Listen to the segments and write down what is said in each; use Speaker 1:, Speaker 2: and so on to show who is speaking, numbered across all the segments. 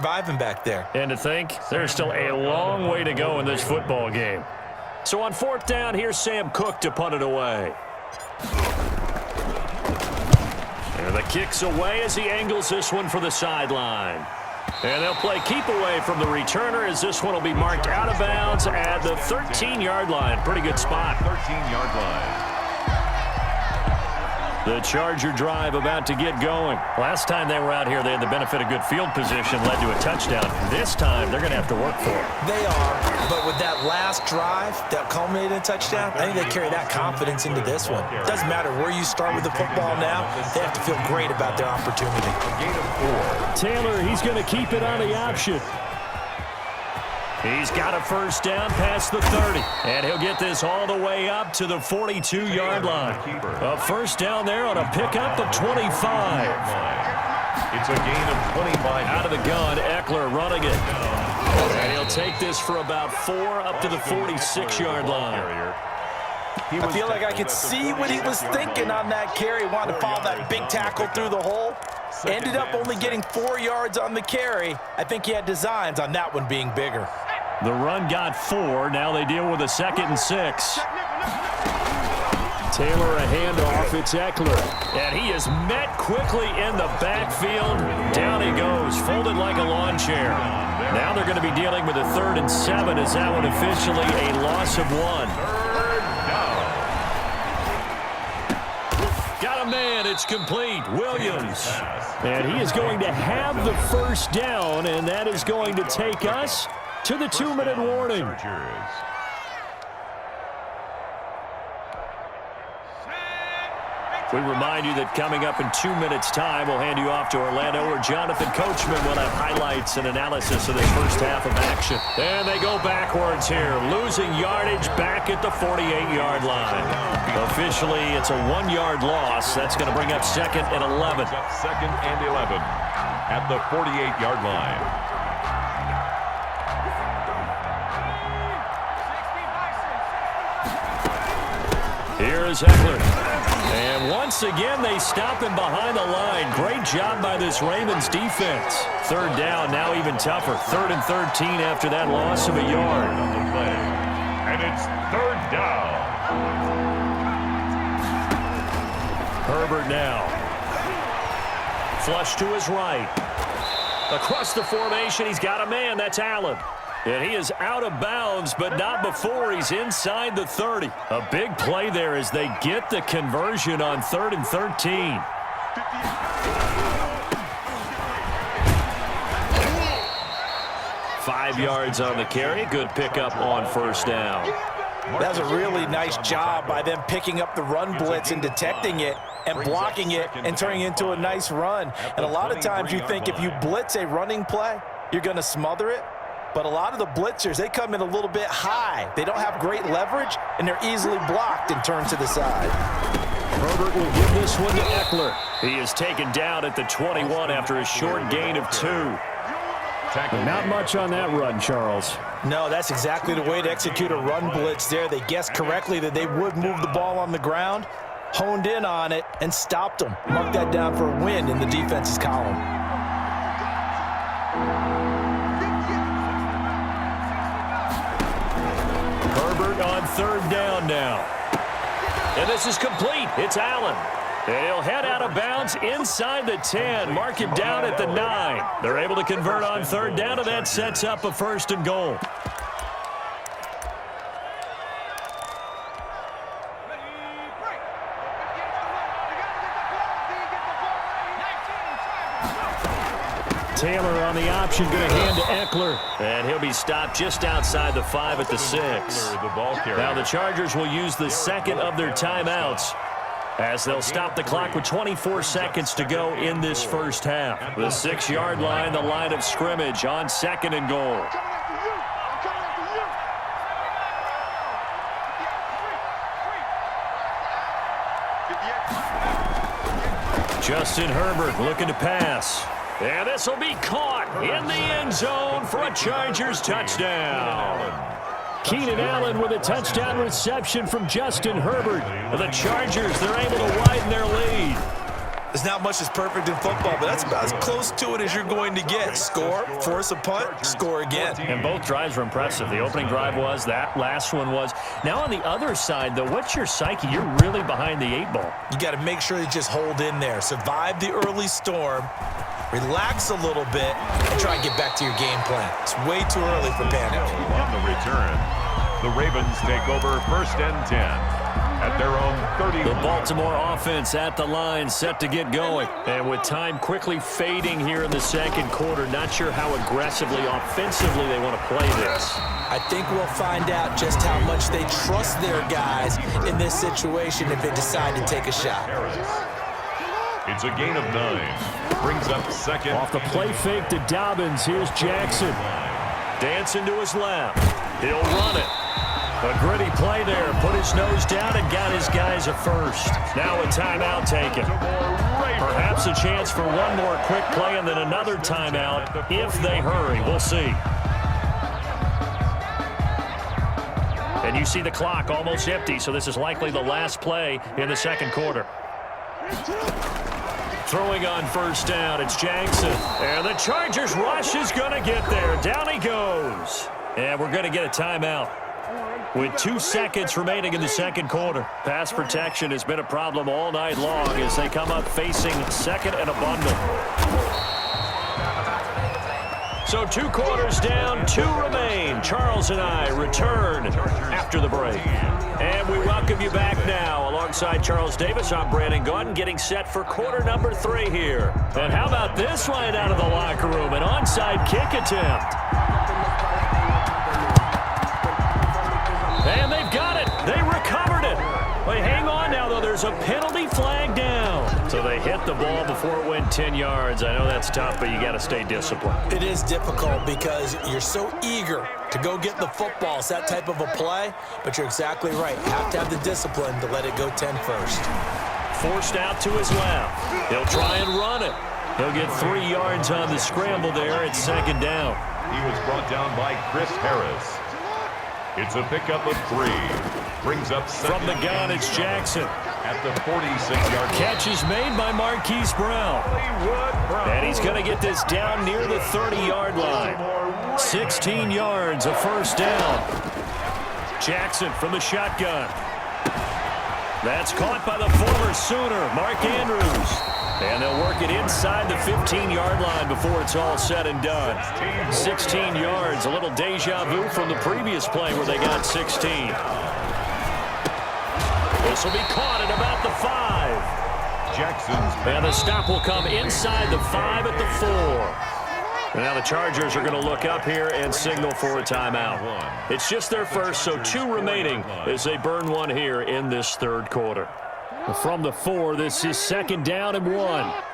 Speaker 1: surviving back there.
Speaker 2: And to think, there's still a long way to go in this football game. So on 4th down, here's Sam Cook to punt it away. And the kick's away as he angles this one for the sideline. And they'll play keep away from the returner as this one will be marked out of bounds at the 13-yard line. Pretty good spot.
Speaker 3: 13-yard line.
Speaker 2: The Charger drive about to get going. Last time they were out here, they had the benefit of good field position, led to a touchdown. This time, they're going to have to work for it.
Speaker 1: They are, but with that last drive that culminated in a touchdown, I think they carry that confidence into this one. It doesn't matter where you start with the football now. They have to feel great about their opportunity.
Speaker 3: A gain of 4.
Speaker 2: Taylor, he's going to keep it on the option. He's got a first down past the 30. And he'll get this all the way up to the 42-yard line. A first down there on a pickup of 25.
Speaker 3: It's a gain of 25.
Speaker 2: Out of the gun, Eckler running it. And he'll take this for about 4 up to the 46-yard line.
Speaker 1: I feel like I could see what he was thinking on that carry. Wanted to follow that big tackle through the hole. Ended up only getting 4 yards on the carry. I think he had designs on that one being bigger.
Speaker 2: The run got 4. Now they deal with a 2nd and 6. Taylor a handoff. It's Eckler. And he is met quickly in the backfield. Down he goes, folded like a lawn chair. Now they're going to be dealing with a 3rd and 7 as that one officially a loss of 1. Got a man. It's complete. Williams. And he is going to have the first down, and that is going to take us to the 2-minute warning. We remind you that coming up in 2 minutes' time, we'll hand you off to Orlando, where Jonathan Coachman will have highlights and analysis of this first half of action. And they go backwards here, losing yardage back at the 48-yard line. Officially, it's a 1-yard loss. That's going to bring up 2nd and 11.
Speaker 3: 2nd and 11 at the 48-yard line.
Speaker 2: Here is Eckler. And once again, they stop him behind the line. Great job by this Ravens defense. 3rd down, now even tougher. 3rd and 13 after that loss of a yard.
Speaker 3: And it's 3rd down.
Speaker 2: Herbert now. Flush to his right. Across the formation, he's got a man. That's Allen. And he is out of bounds, but not before he's inside the 30. A big play there as they get the conversion on 3rd and 13. Five yards on the carry. Good pickup on first down.
Speaker 1: That was a really nice job by them picking up the run blitz and detecting it and blocking it and turning it into a nice run. And a lot of times you think if you blitz a running play, you're going to smother it. But a lot of the blitzers, they come in a little bit high. They don't have great leverage, and they're easily blocked and turned to the side.
Speaker 2: Herbert will give this one to Eckler. He is taken down at the 21 after a short gain of 2. Not much on that run, Charles.
Speaker 1: No, that's exactly the way to execute a run blitz there. They guessed correctly that they would move the ball on the ground, honed in on it, and stopped them. Mark that down for a win in the defense's column.
Speaker 2: Herbert on 3rd down now. And this is complete. It's Allen. And he'll head out of bounds inside the 10. Mark him down at the 9. They're able to convert on 3rd down, and that sets up a 1st and goal. Taylor on the option, going to hand to Eckler. And he'll be stopped just outside the 5 at the 6. Now the Chargers will use the 2nd of their timeouts as they'll stop the clock with 24 seconds to go in this first half. The 6-yard line, the line of scrimmage on 2nd and goal. Justin Herbert looking to pass. And this will be caught in the end zone for a Chargers touchdown. Keenan Allen with a touchdown reception from Justin Herbert. The Chargers, they're able to widen their lead.
Speaker 1: There's not much that's perfect in football, but that's about as close to it as you're going to get. Score, force a punt, score again.
Speaker 2: And both drives were impressive. The opening drive was, that last one was. Now on the other side, though, what's your psyche? You're really behind the 8-ball.
Speaker 1: You got to make sure you just hold in there. Survive the early storm, relax a little bit, and try and get back to your game plan. It's way too early for panic.
Speaker 3: On the return, the Ravens take over 1st and 10. At their own 30.
Speaker 2: The Baltimore offense at the line, set to get going. And with time quickly fading here in the second quarter, not sure how aggressively, offensively they want to play this.
Speaker 1: I think we'll find out just how much they trust their guys in this situation if they decide to take a shot.
Speaker 3: It's a gain of 9. Brings up second.
Speaker 2: Off the play fake to Dobbins, here's Jackson. Dancing to his left. He'll run it. A gritty play there, put his nose down and got his guys a first. Now a timeout taken. Perhaps a chance for one more quick play and then another timeout if they hurry. We'll see. And you see the clock almost empty, so this is likely the last play in the second quarter. Throwing on first down, it's Jackson. And the Chargers rush is going to get there. Down he goes. And we're going to get a timeout. With 2 seconds remaining in the second quarter. Pass protection has been a problem all night long as they come up facing second and a bundle. So 2 quarters down, 2 remain. Charles and I return after the break. And we welcome you back now. Alongside Charles Davis, I'm Brandon Gunn, getting set for quarter number 3 here. And how about this line out of the locker room? An onside kick attempt. And they've got it. They recovered it. Wait, hang on now, though. There's a penalty flag down. So they hit the ball before it went 10 yards. I know that's tough, but you got to stay disciplined.
Speaker 1: It is difficult because you're so eager to go get the football. It's that type of a play, but you're exactly right. You have to have the discipline to let it go 10 first.
Speaker 2: Forced out to his left. He'll try and run it. He'll get 3 yards on the scramble there at second down.
Speaker 3: He was brought down by Chris Harris. It's a pickup of 3. Brings up second.
Speaker 2: From the gun, it's Jackson.
Speaker 3: At the 46-yard line.
Speaker 2: Catch is made by Marquise Brown. And he's going to get this down near the 30-yard line. 16 yards, a first down. Jackson from the shotgun. That's caught by the former Sooner, Mark Andrews. And they'll work it inside the 15-yard line before it's all said and done. 16 yards, a little deja vu from the previous play where they got 16. This will be caught at about the 5.
Speaker 3: Jackson's.
Speaker 2: And the stop will come inside the 5 at the 4. Now the Chargers are going to look up here and signal for a timeout. It's just their first, so 2 remaining as they burn one here in this third quarter. From the 4, this is second down and 1.
Speaker 4: Mike,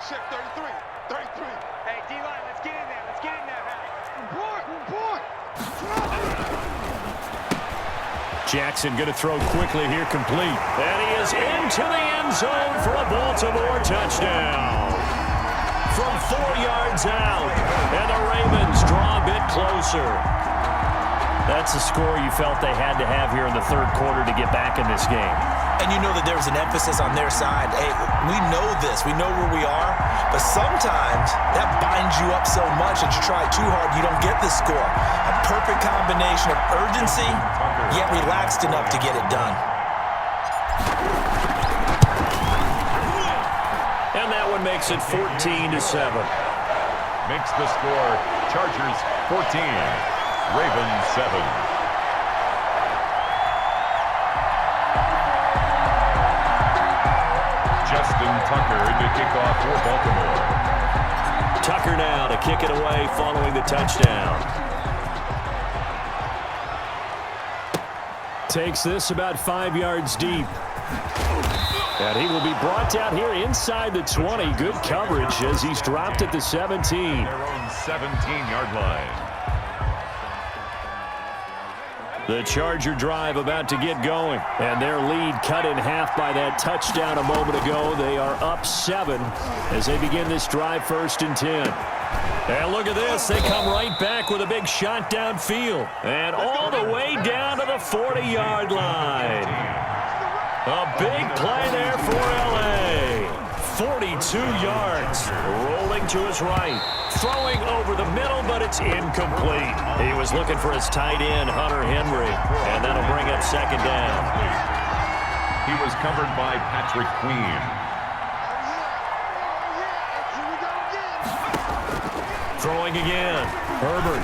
Speaker 4: shift 33. 33.
Speaker 5: Hey, D-line, let's get in there. Let's get in there, man.
Speaker 4: Report.
Speaker 2: Jackson going to throw quickly here, complete. And he is into the end zone for a Baltimore touchdown. From 4 yards out, and the Ravens draw a bit closer. That's a score you felt they had to have here in the third quarter to get back in this game.
Speaker 1: And you know that there was an emphasis on their side. Hey, we know this. We know where we are. But sometimes that binds you up so much that you try too hard, you don't get the score. A perfect combination of urgency, yet relaxed enough to get it done.
Speaker 2: And that one makes it 14-7.
Speaker 3: Makes the score Chargers 14. Ravens 7. Justin Tucker to kick off for Baltimore.
Speaker 2: Tucker now to kick it away following the touchdown. Takes this about 5 yards deep. And he will be brought down here inside the 20. Good coverage as he's dropped at the 17.
Speaker 3: Their own 17-yard line.
Speaker 2: The Charger drive about to get going, and their lead cut in half by that touchdown a moment ago. They are up 7 as they begin this drive, 1st and 10. And look at this. They come right back with a big shot downfield and all the way down to the 40-yard line. A big play there for L.A. 42 yards. Rolling to his right. Throwing over the middle, but it's incomplete. He was looking for his tight end, Hunter Henry, and that'll bring up second down.
Speaker 3: He was covered by Patrick Queen.
Speaker 2: Throwing again. Herbert.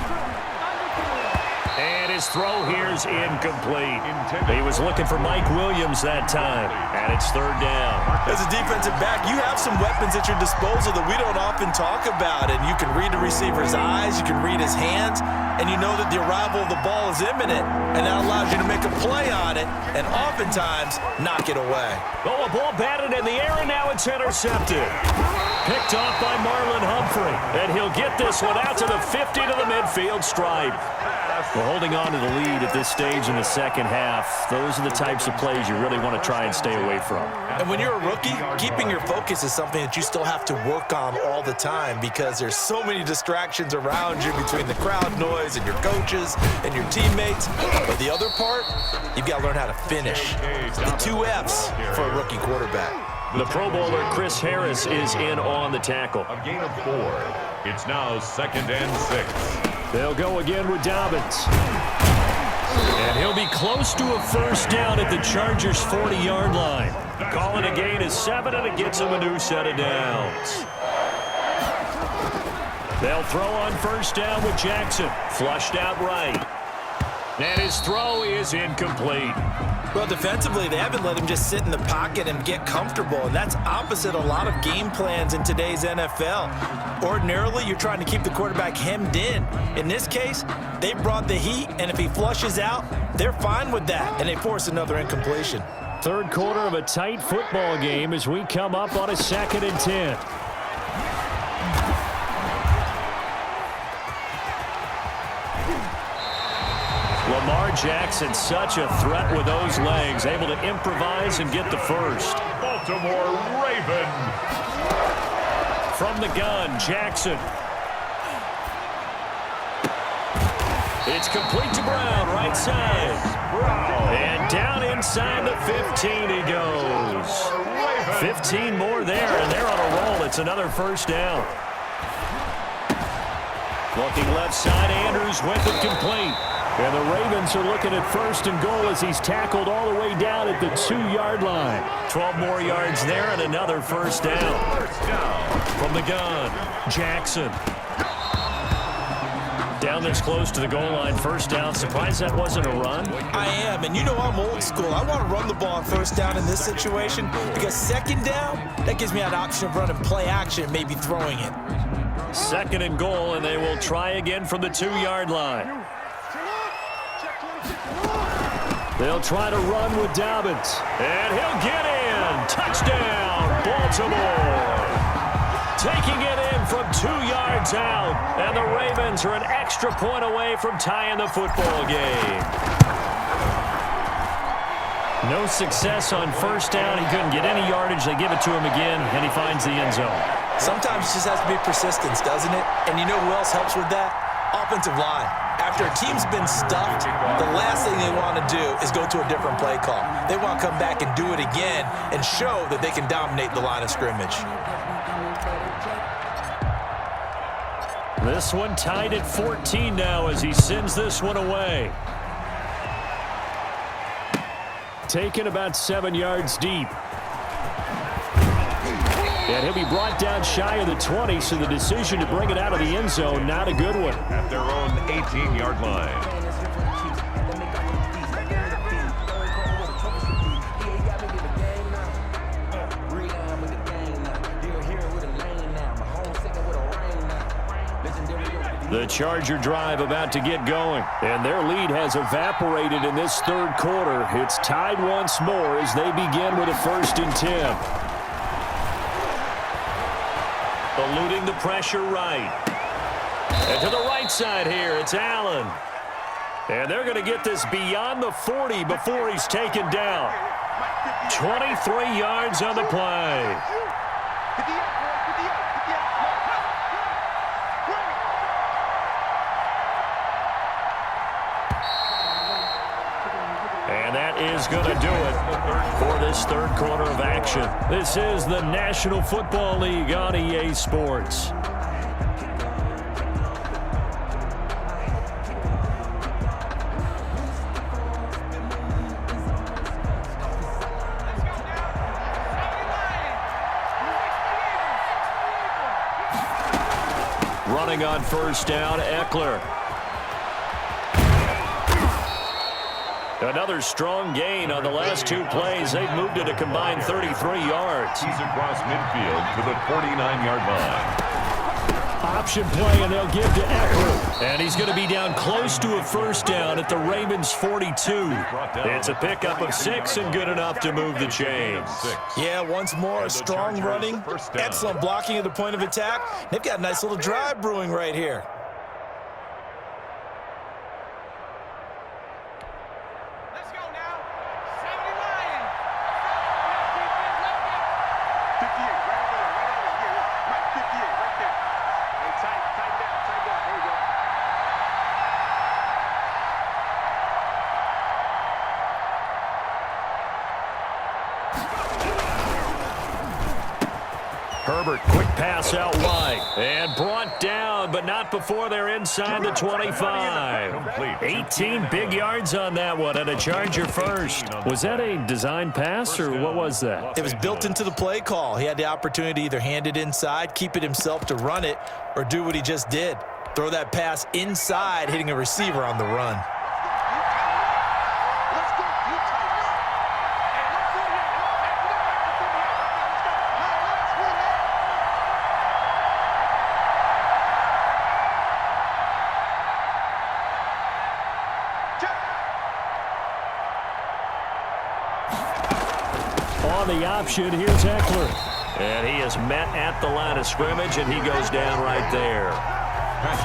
Speaker 2: And his throw here's incomplete. He was looking for Mike Williams that time, and it's third down.
Speaker 1: As a defensive back, you have some weapons at your disposal that we don't often talk about, and you can read the receiver's eyes, you can read his hands, and you know that the arrival of the ball is imminent, and that allows you to make a play on it, and oftentimes knock it away.
Speaker 2: Oh, a ball batted in the air, and now it's intercepted. Picked off by Marlon Humphrey, and he'll get this one out to the 50 to the midfield stripe. We're holding on to the lead at this stage in the second half. Those are the types of plays you really want to try and stay away from.
Speaker 1: And when you're a rookie, keeping your focus is something that you still have to work on all the time because there's so many distractions around you between the crowd noise and your coaches and your teammates. But the other part, you've got to learn how to finish. The 2 F's for a rookie quarterback.
Speaker 2: The Pro Bowler Chris Harris is in on the tackle.
Speaker 3: A gain of 4. It's now 2nd and 6.
Speaker 2: They'll go again with Dobbins. And he'll be close to a first down at the Chargers' 40-yard line. Calling a gain of 7, and it gets him a new set of downs. They'll throw on first down with Jackson. Flushed out right. And his throw is incomplete.
Speaker 1: Well, defensively, they haven't let him just sit in the pocket and get comfortable, and that's opposite a lot of game plans in today's NFL. Ordinarily, you're trying to keep the quarterback hemmed in. In this case, they brought the heat, and if he flushes out, they're fine with that, and they force another incompletion.
Speaker 2: Third quarter of a tight football game as we come up on a 2nd and 10. Lamar Jackson, such a threat with those legs, able to improvise and get the first.
Speaker 3: Baltimore Raven.
Speaker 2: From the gun, Jackson. It's complete to Brown, right side. And down inside the 15 he goes. 15 more there, and they're on a roll. It's another first down. Looking left side, Andrews with it complete. And the Ravens are looking at 1st and goal as he's tackled all the way down at the 2-yard line. 12 more yards there and another first down. From the gun, Jackson. Down this close to the goal line, first down. Surprised that wasn't a run?
Speaker 1: I am, and you know I'm old school. I want to run the ball on first down in this situation because second down, that gives me an option of running play action, maybe throwing it.
Speaker 2: 2nd and goal, and they will try again from the 2-yard line. They'll try to run with Dobbins. And he'll get in. Touchdown, Baltimore. Taking it in from 2 yards out. And the Ravens are an extra point away from tying the football game. No success on first down. He couldn't get any yardage. They give it to him again, and he finds the end zone.
Speaker 1: Sometimes it just has to be persistence, doesn't it? And you know who else helps with that? Offensive line. After a team's been stuffed, the last thing they want to do is go to a different play call. They want to come back and do it again and show that they can dominate the line of scrimmage.
Speaker 2: This one tied at 14 now as he sends this one away. Taken about 7 yards deep. And he'll be brought down shy of the 20, so the decision to bring it out of the end zone, not a good one.
Speaker 3: At their own 18-yard line.
Speaker 2: The Charger drive about to get going, and their lead has evaporated in this third quarter. It's tied once more as they begin with a 1st and 10. Eluding the pressure right. And to the right side here, it's Allen. And they're going to get this beyond the 40 before he's taken down. 23 yards on the play. And that is going to do it for this third quarter of action. This is the National Football League on EA Sports. Running on first down, Eckler. Another strong gain on the last two plays. They've moved it a combined 33 yards.
Speaker 3: He's across midfield to the 49-yard line.
Speaker 2: Option play, and they'll give to Eckler. And he's going to be down close to a first down at the Ravens' 42. It's a pickup of 6 and good enough to move the chains.
Speaker 1: Yeah, once more, strong running, excellent blocking at the point of attack. They've got a nice little drive brewing right here.
Speaker 2: Herbert, quick pass out wide. And brought down, but not before they're inside the 25. 18 big yards on that one, and a Charger first. Was that a design pass, or what was that?
Speaker 1: It was built into the play call. He had the opportunity to either hand it inside, keep it himself to run it, or do what he just did. Throw that pass inside, hitting a receiver on the run.
Speaker 2: The option, here's Eckler. And he is met at the line of scrimmage, and he goes down right there.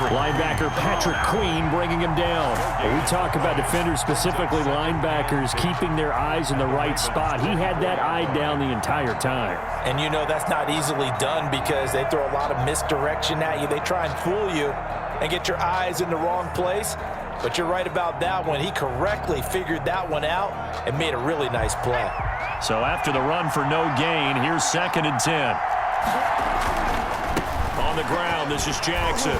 Speaker 2: Linebacker Patrick Queen bringing him down. We talk about defenders, specifically linebackers, keeping their eyes in the right spot. He had that eye down the entire time.
Speaker 1: And you know that's not easily done because they throw a lot of misdirection at you. They try and fool you and get your eyes in the wrong place. But you're right about that one. He correctly figured that one out and made a really nice play.
Speaker 2: So after the run for no gain, here's 2nd and 10. On the ground, this is Jackson.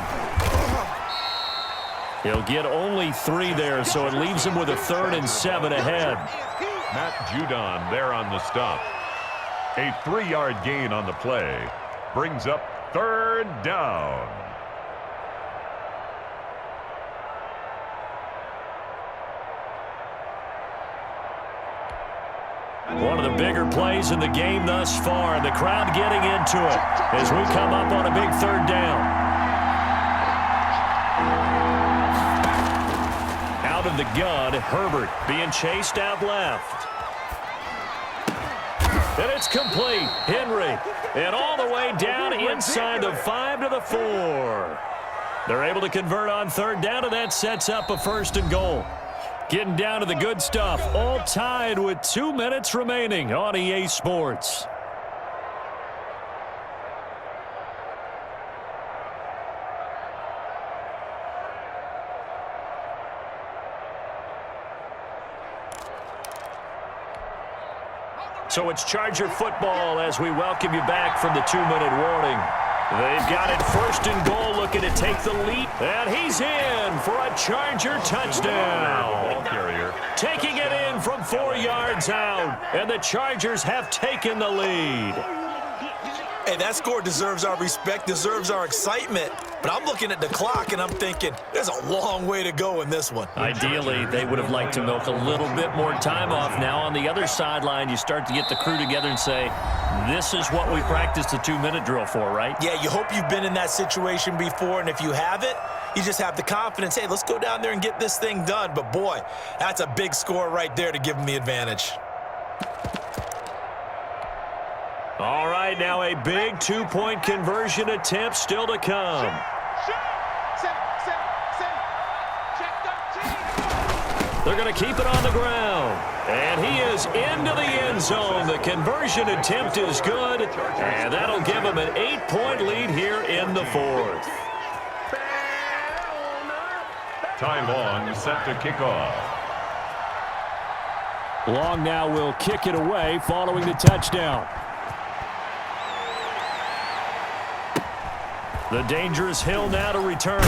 Speaker 2: He'll get only 3 there, so it leaves him with a 3rd and 7 ahead.
Speaker 3: Matt Judon there on the stop. A 3-yard gain on the play brings up 3rd down.
Speaker 2: One of the bigger plays in the game thus far. The crowd getting into it as we come up on a big 3rd down. Out of the gun, Herbert being chased out left. And it's complete. Henry. And all the way down inside the 5 to the 4. They're able to convert on 3rd down, and that sets up a 1st and goal. Getting down to the good stuff, all tied with 2 minutes remaining on EA Sports. So it's Charger football as we welcome you back from the 2-minute warning. They've got it 1st and goal, looking to take the lead. And he's in for a Charger touchdown.
Speaker 3: Ball carrier.
Speaker 2: Taking it in from 4 yards out. And the Chargers have taken the lead.
Speaker 1: Hey, that score deserves our respect, deserves our excitement. But I'm looking at the clock, and I'm thinking, there's a long way to go in this one.
Speaker 2: Ideally, they would have liked to milk a little bit more time off. Now on the other sideline, you start to get the crew together and say, this is what we practiced the 2-minute drill for, right?
Speaker 1: Yeah, you hope you've been in that situation before, and if you haven't, you just have the confidence, hey, let's go down there and get this thing done. But, boy, that's a big score right there to give them the advantage.
Speaker 2: All right, now a big 2-point conversion attempt still to come. They're going to keep it on the ground. And he is into the end zone. The conversion attempt is good. And that'll give him an 8-point lead here in the 4th.
Speaker 3: Ty Long set to kick off.
Speaker 2: Long now will kick it away following the touchdown. The dangerous Hill now to return.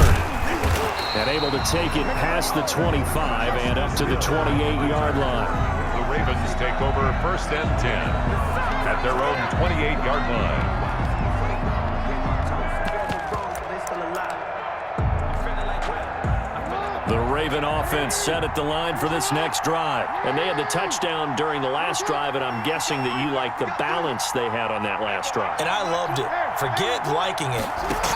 Speaker 2: And able to take it past the 25 and up to the 28-yard line.
Speaker 3: The Ravens take over 1st and 10 at their own 28-yard line.
Speaker 2: The Raven offense set at the line for this next drive. And they had the touchdown during the last drive, and I'm guessing that you like the balance they had on that last drive.
Speaker 1: And I loved it. Forget liking it.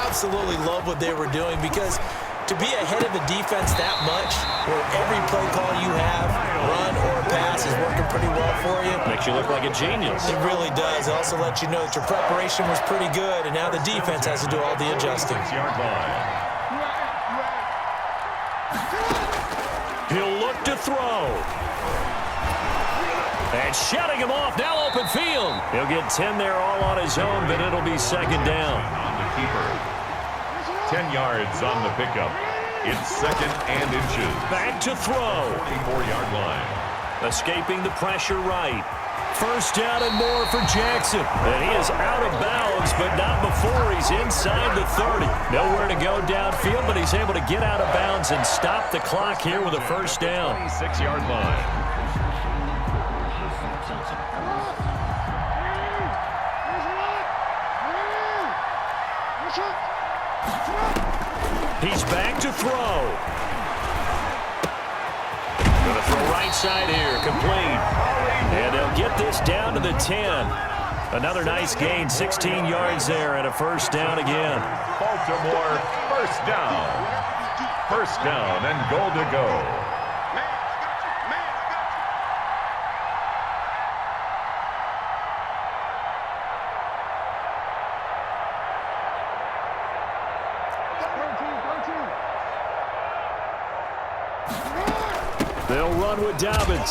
Speaker 1: Absolutely love what they were doing, because to be ahead of the defense that much, where every play call you have, run or pass, is working pretty well for you.
Speaker 2: Makes you look like a genius.
Speaker 1: It really does. It also lets you know that your preparation was pretty good, and now the defense has to do all the adjusting.
Speaker 3: 6-yard line.
Speaker 2: He'll look to throw. And shutting him off, now open field. He'll get 10 there all on his own, but it'll be 2nd down.
Speaker 3: On the keeper. 10 yards on the pickup. It's 2nd and inches.
Speaker 2: Back to throw.
Speaker 3: 44-yard line.
Speaker 2: Escaping the pressure right. 1st down and more for Jackson. And he is out of bounds, but not before he's inside the 30. Nowhere to go downfield, but he's able to get out of bounds and stop the clock here with a 1st down.
Speaker 3: 26-yard line.
Speaker 2: He's back to throw. Gonna throw right side here, complete. And they'll get this down to the 10. Another nice gain, 16 yards there, and a 1st down again.
Speaker 3: Baltimore, 1st down. 1st down and goal to go.
Speaker 2: They'll run with Dobbins.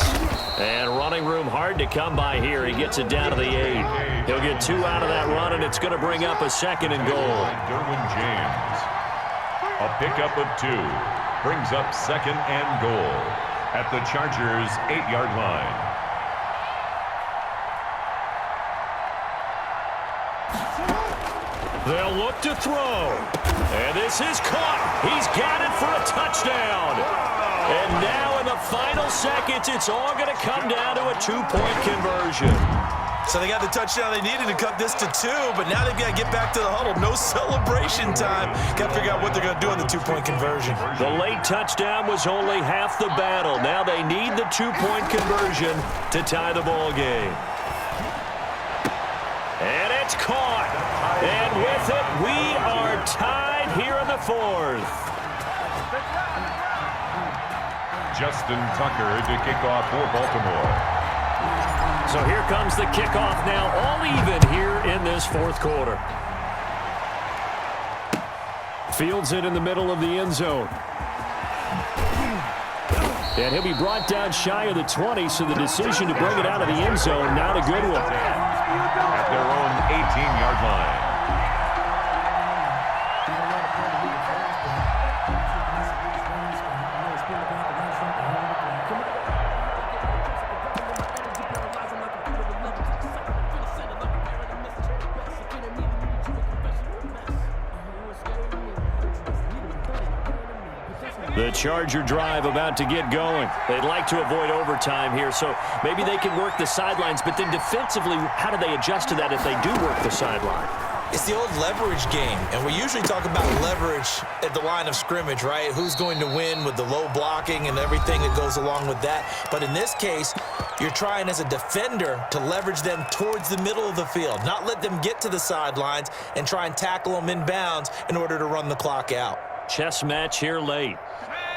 Speaker 2: And running room hard to come by here. He gets it down to the 8. He'll get 2 out of that run, and it's going to bring up a 2nd and goal.
Speaker 3: Derwin James. A pickup of 2. Brings up 2nd and goal at the Chargers' 8-yard line.
Speaker 2: They'll look to throw. And this is caught. He's got it for a touchdown. And now in the final seconds, it's all going to come down to a 2-point conversion.
Speaker 1: So they got the touchdown they needed to cut this to 2, but now they've got to get back to the huddle. No celebration time. Got to figure out what they're going to do on the 2-point conversion.
Speaker 2: The late touchdown was only half the battle. Now they need the 2-point conversion to tie the ball game. And it's caught. And with it, we are tied here in the 4th.
Speaker 3: Justin Tucker to kick off for Baltimore.
Speaker 2: So here comes the kickoff now, all even here in this 4th quarter. Fields it in the middle of the end zone. And he'll be brought down shy of the 20, so the decision to bring it out of the end zone, not a good one.
Speaker 3: At their own 18-yard line.
Speaker 2: The Charger drive about to get going. They'd like to avoid overtime here, so maybe they can work the sidelines, but then defensively, how do they adjust to that if they do work the sideline?
Speaker 1: It's the old leverage game, and we usually talk about leverage at the line of scrimmage, right? Who's going to win with the low blocking and everything that goes along with that. But in this case, you're trying as a defender to leverage them towards the middle of the field, not let them get to the sidelines and try and tackle them in bounds in order to run the clock out.
Speaker 2: Chess match here late.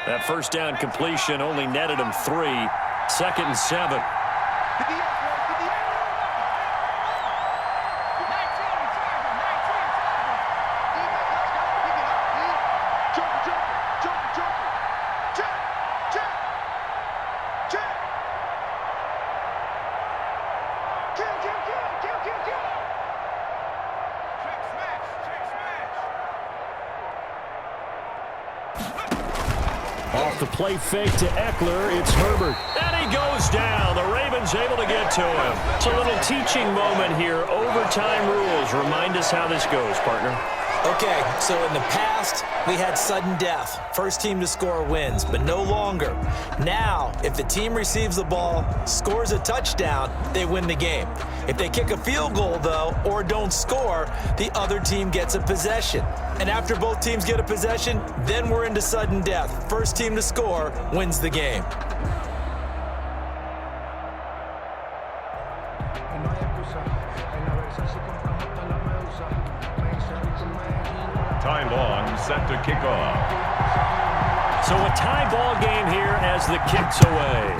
Speaker 2: That 1st down completion only netted him 3. 2nd and 7. Off the play fake to Eckler, it's Herbert. And he goes down. The Ravens able to get to him. It's a little teaching moment here. Overtime rules. Remind us how this goes, partner.
Speaker 1: Okay, so in the past, we had sudden death. First team to score wins, but no longer. Now, if the team receives the ball, scores a touchdown, they win the game. If they kick a field goal, though, or don't score, the other team gets a possession. And after both teams get a possession, then we're into sudden death. First team to score wins the game.
Speaker 3: Ty Long set to kick off.
Speaker 2: So a tie ball game here as the kick's away.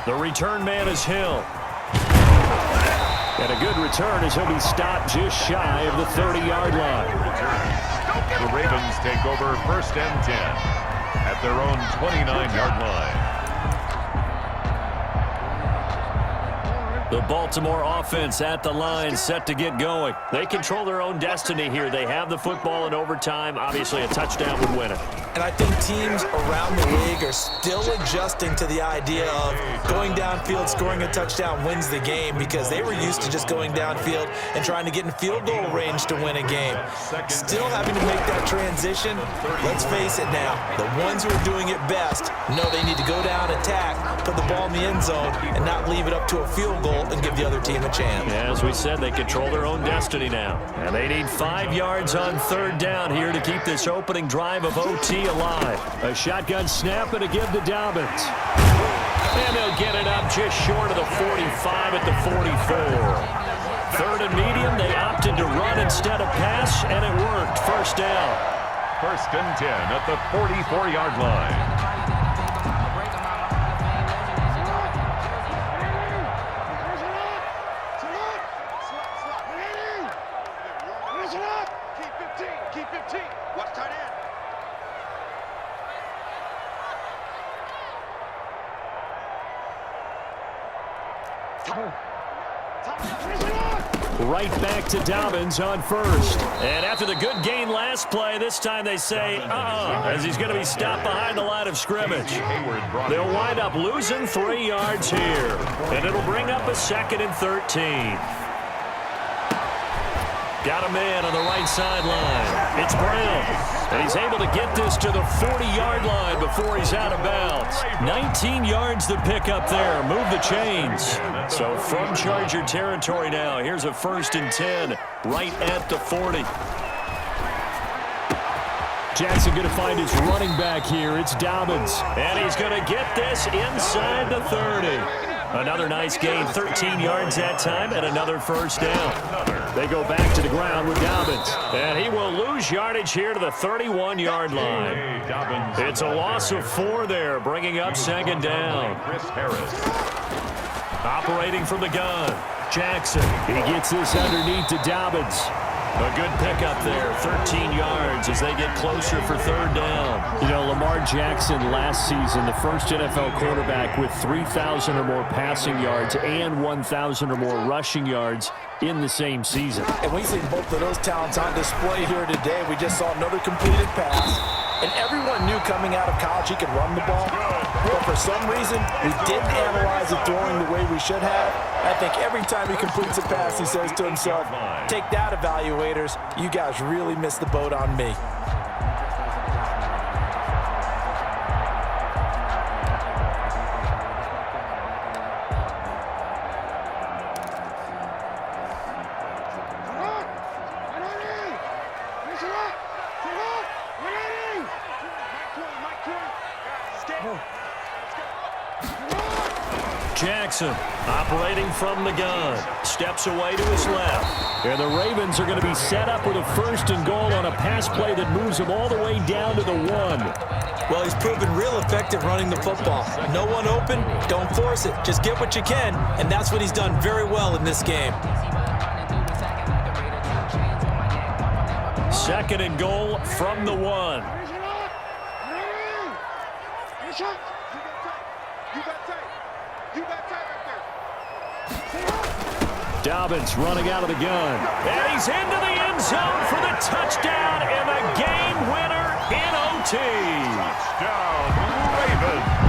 Speaker 2: The return man is Hill. And a good return as he'll be stopped just shy of the 30-yard line.
Speaker 3: The Ravens take over 1st and 10 at their own 29-yard line.
Speaker 2: The Baltimore offense at the line, set to get going. They control their own destiny here. They have the football in overtime. Obviously, a touchdown would win it.
Speaker 1: And I think teams around the league are still adjusting to the idea of going downfield, scoring a touchdown wins the game, because they were used to just going downfield and trying to get in field goal range to win a game. Still having to make that transition. Let's face it now, the ones who are doing it best know they need to go down, attack, put the ball in the end zone, and not leave it up to a field goal and give the other team a chance.
Speaker 2: Yeah, as we said, they control their own destiny now. And they need 5 yards on 3rd down here to keep this opening drive of OT alive. A shotgun snap and a give to Dobbins. And they'll get it up just short of the 45 at the 44. 3rd and medium, they opted to run instead of pass, and it worked. 1st down.
Speaker 3: 1st and 10 at the 44-yard line.
Speaker 4: Keep 15. Watch tight end.
Speaker 2: Right back to Dobbins on 1st. And after the good gain last play, this time they say, as he's going to be stopped behind the line of scrimmage. They'll wind up losing 3 yards here. And it'll bring up a 2nd and 13. Got a man on the right sideline. It's Brown. And he's able to get this to the 40-yard line before he's out of bounds. 19 yards to pick up there. Move the chains. So from Charger territory now, here's a 1st and 10 right at the 40. Jackson going to find his running back here. It's Dobbins. And he's going to get this inside the 30. Another nice gain, 13 yards that time, and another 1st down. They go back to the ground with Dobbins. And he will lose yardage here to the 31-yard line. It's a loss of 4 there, bringing up 2nd down. Operating from the gun, Jackson. He gets this underneath to Dobbins. A good pickup there, 13 yards as they get closer for 3rd down. You know, Lamar Jackson last season, the first NFL quarterback with 3,000 or more passing yards and 1,000 or more rushing yards in the same season.
Speaker 1: And we've seen both of those talents on display here today. We just saw another completed pass. And everyone knew coming out of college he could run the ball. But for some reason, we didn't analyze it throwing the way we should have. I think every time he completes a pass, he says to himself, take that, evaluators. You guys really missed the boat on me.
Speaker 2: Jackson operating from the gun. Steps away to his left. And the Ravens are going to be set up with a 1st and goal on a pass play that moves them all the way down to the 1.
Speaker 1: Well, he's proven real effective running the football. No one open, don't force it. Just get what you can, and that's what he's done very well in this game.
Speaker 2: 2nd and goal from the 1. Dobbins running out of the gun. And he's into the end zone for the touchdown and the game winner in OT.
Speaker 3: Touchdown, Ravens.